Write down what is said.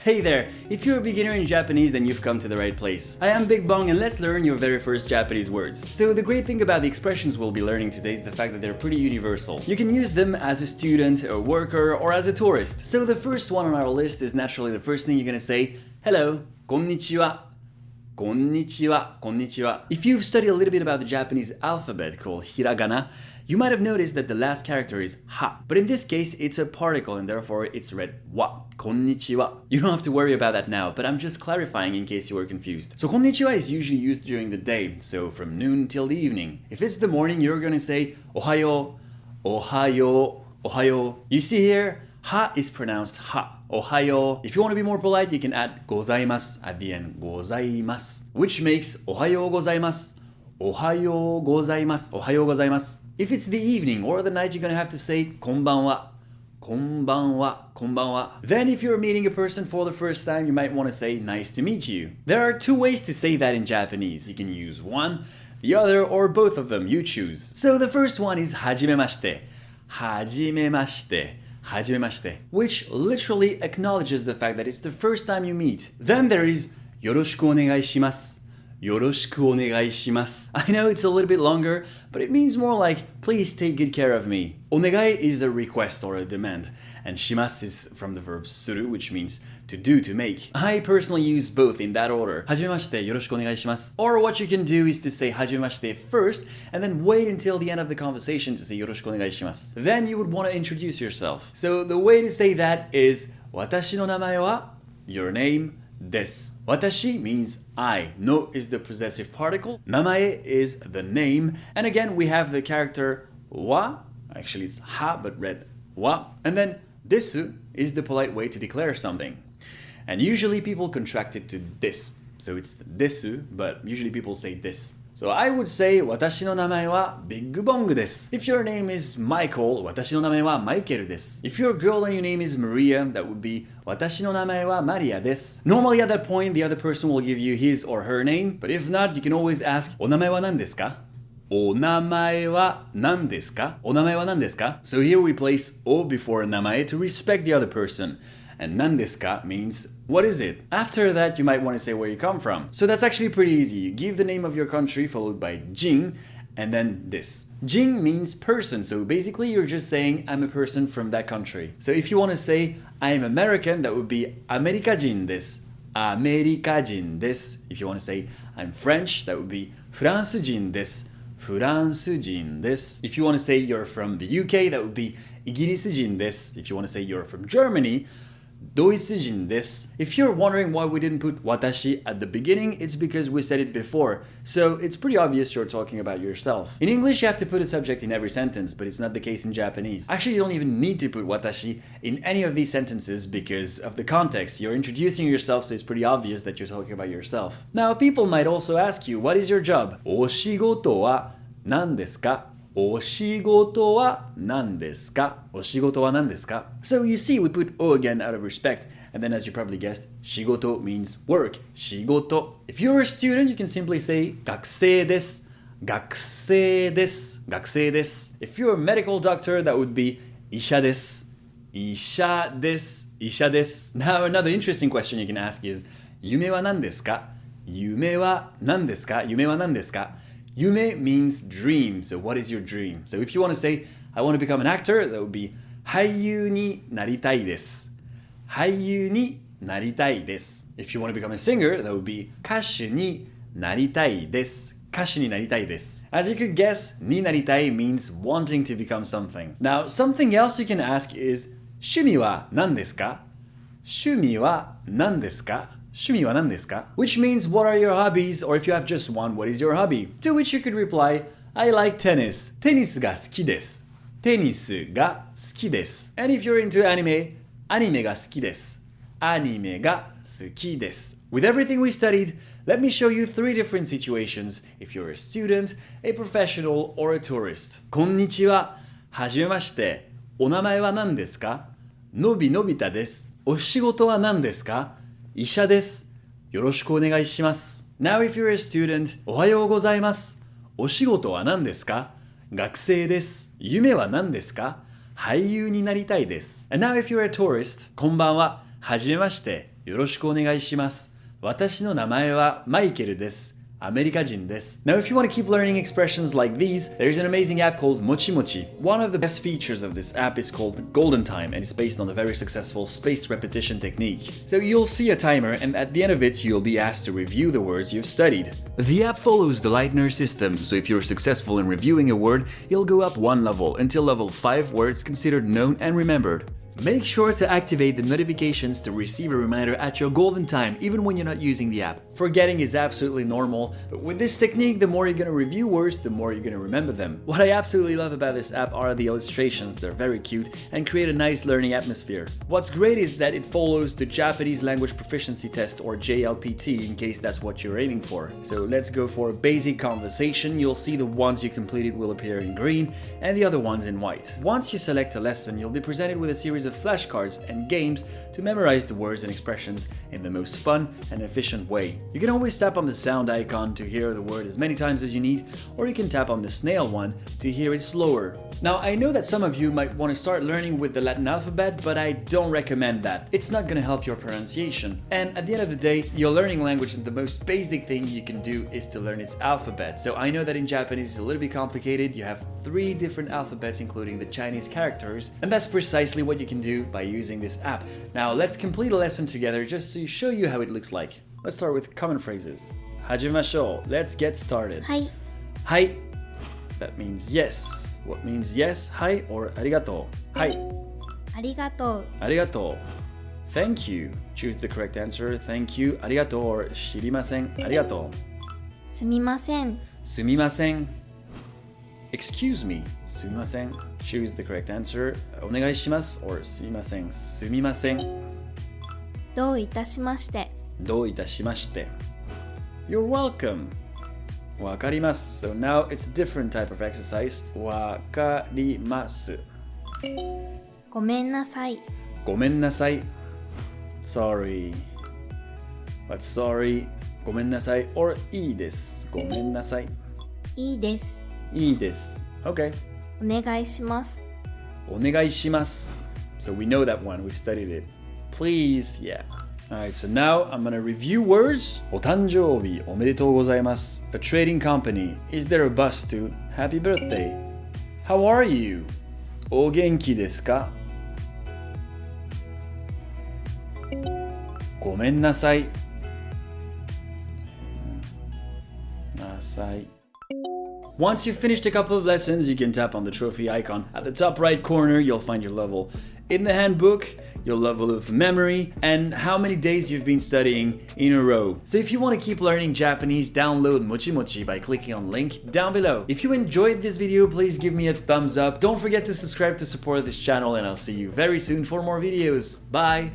Hey there! If you're a beginner in Japanese, then you've come to the right place. I am Big Bong and let's learn your very first Japanese words. So the great thing about the expressions we'll be learning today is the fact that they're pretty universal. You can use them as a student, a worker, or as a tourist. So the first one on our list is naturally the first thing you're gonna say, hello, konnichiwa. Konnichiwa, konnichiwa. If you've studied a little bit about the Japanese alphabet called hiragana, you might have noticed that the last character is ha. But in this case, it's a particle and therefore it's read wa. Konnichiwa. You don't have to worry about that now, but I'm just clarifying in case you were confused. So konnichiwa is usually used during the day, so from noon till the evening. If it's the morning, you're gonna say ohayo, ohayo, ohayo. You see here, ha is pronounced ha. Ohayo. If you want to be more polite, you can add gozaimasu at the end. Gozaimasu. Which makes ohayo gozaimasu. Ohayo gozaimasu. Ohayo gozaimasu. If it's the evening or the night, you're gonna have to say konbanwa. Konbanwa. Konbanwa. Then if you're meeting a person for the first time, you might want to say nice to meet you. There are two ways to say that in Japanese. You can use one, the other, or both of them. You choose. So the first one is hajimemashite. Hajimemashite. Hajimemashite, which literally acknowledges the fact that it's the first time you meet. Then there is yoroshiku onegai shimasu. Yoroshiku onegai shimasu. I know it's a little bit longer, but it means more like, please take good care of me. Onegai is a request or a demand, and shimasu is from the verb suru, which means to do, to make. I personally use both in that order. Hajimemashite, yoroshiku onegai shimasu. Or what you can do is to say hajimemashite first, and then wait until the end of the conversation to say yoroshiku onegai shimasu. Then you would want to introduce yourself. So the way to say that is, watashi no namae wa, your name, desu. Watashi means I. No is the possessive particle. Namae is the name. And again, we have the character wa. Actually, it's ha, but read wa. And then desu is the polite way to declare something. And usually people contract it to this. So it's desu, but usually people say this. So I would say, watashi no namae wa Big Bong desu. If your name is Michael, watashi no namae wa Michael desu. If you're a girl and your name is Maria, that would be watashi no namae wa Maria desu. Normally at that point, the other person will give you his or her name, but if not, you can always ask, onamae wa nan desu ka? Onamae wa nan desu ka? Onamae wa nan desu ka? So here we place o before namae to respect the other person. And nan desu ka means, what is it? After that, you might want to say where you come from. So that's actually pretty easy. You give the name of your country followed by jin, and then this. Jin means person, so basically you're just saying, I'm a person from that country. So if you want to say, I'm American, that would be Amerikajin desu. Amerikajin desu. If you want to say, I'm French, that would be Fransujin desu. Fransujin desu. If you want to say you're from the UK, that would be Igirisujin desu. If you want to say you're from Germany, Doitsujin desu. If you're wondering why we didn't put watashi at the beginning, it's because we said it before. So it's pretty obvious you're talking about yourself. In English, you have to put a subject in every sentence, but it's not the case in Japanese. Actually, you don't even need to put watashi in any of these sentences because of the context. You're introducing yourself, so it's pretty obvious that you're talking about yourself. Now, people might also ask you, what is your job? Oshigoto wa nan desu ka? Oshigoto wa nan desu ka? Oshigoto wa nan desu ka? So you see, we put o again out of respect. And then as you probably guessed, shigoto means work. Shigoto. If you're a student, you can simply say gakusei desu. Gakusei desu. Gakusei desu. If you're a medical doctor, that would be isha desu. Isha desu. Isha desu. Now another interesting question you can ask is, yume wa nan desu ka? Yume wa nan desu ka? Yume wa nan desu ka? Yume means dream, so what is your dream? So if you want to say, I want to become an actor, that would be Haiyu ni naritai desu. Haiyu ni naritai desu. If you want to become a singer, that would be Kashu ni naritai desu. Kashu ni naritai desu. As you could guess, ni naritai means wanting to become something. Now, something else you can ask is, Shumi wa nan desu ka? Shumi wa nan desu ka? Shumi wa nan desu ka? Which means, what are your hobbies? Or if you have just one, what is your hobby? To which you could reply, I like tennis. Tennis ga suki desu. Tennis ga suki desu. And if you're into anime, anime ga suki desu. Anime ga suki desu. With everything we studied, let me show you 3 different situations if you're a student, a professional, or a tourist. Konnichiwa. Hajimemashite. Onamae wa nan desu ka? Nobi nobita desu. Oshigoto wa nan desu ka? Isha desu. Yoroshiku onegai shimasu. Now if you're a student, ohayou gozaimasu. Oshigoto wa nan desu ka? Gakusei desu. Yume wa nan desu ka? Haiyu ni naritai desu. And now if you're a tourist, konbanwa. Hajimemashite. よろしくお願いします。私の名前はマイケルです。アメリカ人です。Now, if you want to keep learning expressions like these, there's an amazing app called MochiMochi. One of the best features of this app is called Golden Time, and it's based on a very successful spaced repetition technique. So you'll see a timer, and at the end of it, you'll be asked to review the words you've studied. The app follows the Leitner system, so if you're successful in reviewing a word, you'll go up one level until level 5, where it's considered known and remembered. Make sure to activate the notifications to receive a reminder at your golden time, even when you're not using the app. Forgetting is absolutely normal, but with this technique, the more you're gonna review words, the more you're gonna remember them. What I absolutely love about this app are the illustrations. They're very cute and create a nice learning atmosphere. What's great is that it follows the Japanese Language Proficiency Test, or JLPT, in case that's what you're aiming for. So let's go for a basic conversation. You'll see the ones you completed will appear in green and the other ones in white. Once you select a lesson, you'll be presented with a series of flashcards and games to memorize the words and expressions in the most fun and efficient way. You can always tap on the sound icon to hear the word as many times as you need, or you can tap on the snail one to hear it slower. Now, I know that some of you might want to start learning with the Latin alphabet, but I don't recommend that. It's not going to help your pronunciation. And at the end of the day, you're learning language, and the most basic thing you can do is to learn its alphabet. So I know that in Japanese it's a little bit complicated. You have 3 different alphabets, including the Chinese characters, and that's precisely what you can do by using this app. Now, let's complete a lesson together just to show you how it looks like. Let's start with common phrases. 始めましょう. Let's get started. はい。はい. That means yes. What means yes? はい or ありがとう. はい. ありがとう。ありがとう. Thank you. Choose the correct answer. Thank you. ありがとう or 知りません. ありがとう. すみません。すみません. Excuse me. すみません. Choose the correct answer. お願いします or すみません. すみません. どういたしまして。どういたしまして. You're welcome. わかります. So now it's a different type of exercise. わかります. ごめんなさい。ごめんなさい. Sorry. But sorry. ごめんなさい or いいです. ごめんなさい. いいです。いいです. Okay. お願いします。お願いします. So we know that one. We've studied it. Please. Yeah. Alright, so now I'm gonna review words. お誕生日おめでとうございます. A trading company. Is there a bus to? Happy birthday. How are you? お元気ですか? ごめんなさい. なさい. Once you've finished a couple of lessons, you can tap on the trophy icon. At the top right corner, you'll find your level in the handbook, your level of memory, and how many days you've been studying in a row. So if you want to keep learning Japanese, download MochiMochi by clicking on the link down below. If you enjoyed this video, please give me a thumbs up. Don't forget to subscribe to support this channel, and I'll see you very soon for more videos. Bye!